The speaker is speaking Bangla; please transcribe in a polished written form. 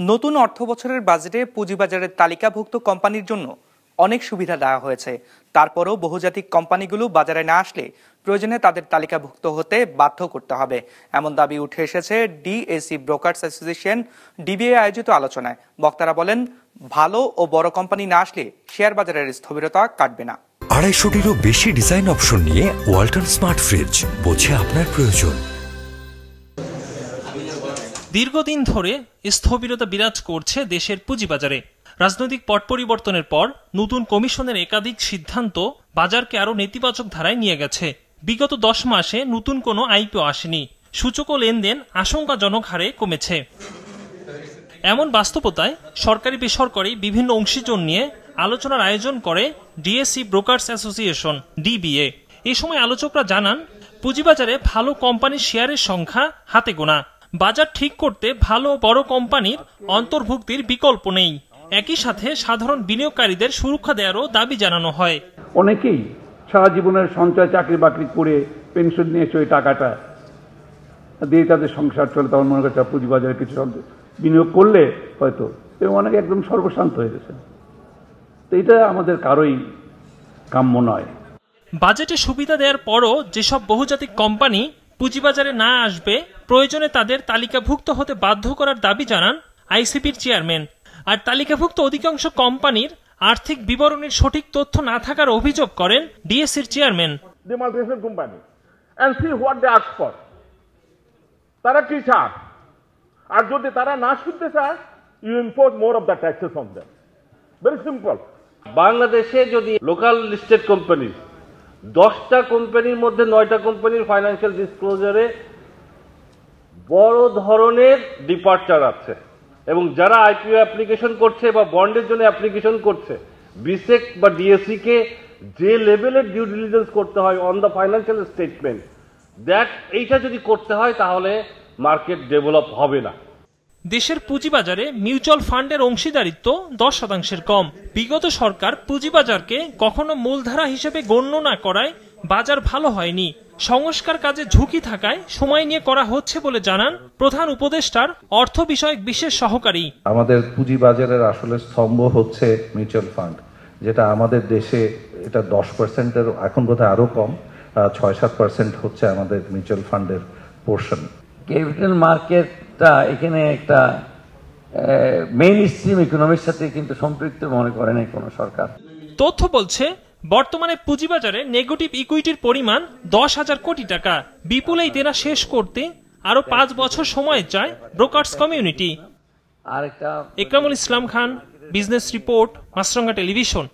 নতুন অর্থবছরের বাজেটে পুঁজিবাজারের তালিকাভুক্ত কোম্পানির জন্য অনেক সুবিধা দেওয়া হয়েছে। তারপরও বহুজাতিক কোম্পানিগুলো বাজারে না আসলে প্রয়োজনে তাদের তালিকাভুক্ত হতে বাধ্য করতে হবে, এমন দাবি উঠে এসেছে ডিএসি ব্রোকার্স অ্যাসোসিয়েশন ডিবিএ আয়োজিত আলোচনায়। বক্তারা বলেন, ভালো ও বড় কোম্পানি না আসলে শেয়ার বাজারের স্থবিরতা কাটবে না। 250-টিরও বেশি ডিজাইন অপশন নিয়ে ওয়ালটন স্মার্ট ফ্রিজ, বোঝে আপনার প্রয়োজন। দীর্ঘদিন ধরে স্থবিরতা বিরাজ করছে দেশের পুঁজিবাজারে। রাজনৈতিক পট পরিবর্তনের পর নতুন কমিশনের একাধিক সিদ্ধান্ত বাজারকে আরো নেতিবাচক ধারায় নিয়ে গেছে। বিগত 10 মাসে নতুন কোনো আইপিও আসেনি, সূচক ও লেনদেন আশঙ্কাজনক হারে কমেছে। এমন বাস্তবতায় সরকারি বেসরকারি বিভিন্ন অংশীজন নিয়ে আলোচনার আয়োজন করে ডিএসি ব্রোকার্স অ্যাসোসিয়েশন ডিবিএ। এই সময় আলোচকরা জানান, পুঁজিবাজারে ভালো কোম্পানির শেয়ারের সংখ্যা হাতে গোনা। বাজার ঠিক করতে ভালো বড় কোম্পানির অন্তর্ভুক্তির বিকল্প নেই। একই সাথে সাধারণ বিনিয়োগকারীদের সুরক্ষা দেওয়ারও দাবি জানানো হয়। অনেকেই সারা জীবনের সঞ্চয় চাকরি বাকরি করে পেনশন নিয়েছে, ওই টাকাটা দিয়ে তাদের সংসার চলে, তখন মনে করছে পুঁজিবাজারে কিছু বিনিয়োগ করলে হয়তো, এবং অনেকে একদম সর্বশান্ত হয়ে গেছে। তো এটা আমাদের কারোই কাম্য নয়। বাজেটে সুবিধা দেওয়ার পরও যেসব বহুজাতিক কোম্পানি পুঁজিবাজারে না আসবে, প্রয়োজনে তাদের তালিকাভুক্ত হতে বাধ্য করার দাবি জানান আইসিপির চেয়ারম্যান। আর তালিকাভুক্ত অধিকাংশ কোম্পানির আর্থিক বিবরণীর সঠিক তথ্য না থাকার অভিযোগ করেন ডিএসসির চেয়ারম্যান। তারা কি চায়, আর যদি তারা না শুনতে চায়, you impose more of the taxes on them. Very simple. বাংলাদেশে যদি লোকাল লিস্টেড কোম্পানি 10টা কোম্পানির মধ্যে 9টা কোম্পানির ফাইন্যান্সিয়াল ডিসক্লোজারে বড় ধরনের ডিপার্চার আছে, এবং যারা আইপিও অ্যাপ্লিকেশন করছে বা বন্ডের জন্য অ্যাপ্লিকেশন করছে, বিসেক বা ডিএসসি কে যে লেভেলের ডিউ ডিলিজেন্স করতে হয় অন দ্য ফাইন্যান্সিয়াল স্টেটমেন্ট, এইটা যদি করতে হয় তাহলে মার্কেট ডেভেলপ হবে না। দেশের পুঁজিবাজারে মিউচুয়াল ফান্ডের অংশীদারিত্ব 10% কম। বিগত সরকার পুঁজিবাজারকে কখনো মূলধারা হিসেবে গণ্য না করায় বাজার ভালো হয়নি। সংস্কার কাজে ঝুঁকি থাকায় সময় নিয়ে করা হচ্ছে বলে জানান প্রধান উপদেষ্টার অর্থ বিষয়ক বিশেষ সহকারী। আমাদের পুঁজিবাজারের আসলে স্তম্ভ হচ্ছে মিউচুয়াল ফান্ড, যেটা আমাদের দেশে এটা 10%-এর, এখন বোধহয় আরো কম, 6-7% হচ্ছে আমাদের মিউচুয়াল ফান্ডের পোর্শন। ক্যাপিটাল মার্কেটটা এখানে একটা মেইন স্ট্রিম ইকোনমির সাথে কিন্তু সম্পৃক্ত মনে করে না কোনো সরকার। তথ্য বলছে, বর্তমানে পুঁজিবাজারে নেগেটিভ ইকুইটির পরিমাণ 10,000 কোটি টাকা। বিপুল এই দেনা শেষ করতে আরো 5 বছর সময় চায় brokers community. Ikramul Islam Khan, business report, মাছরাঙ্গা টেলিভিশন।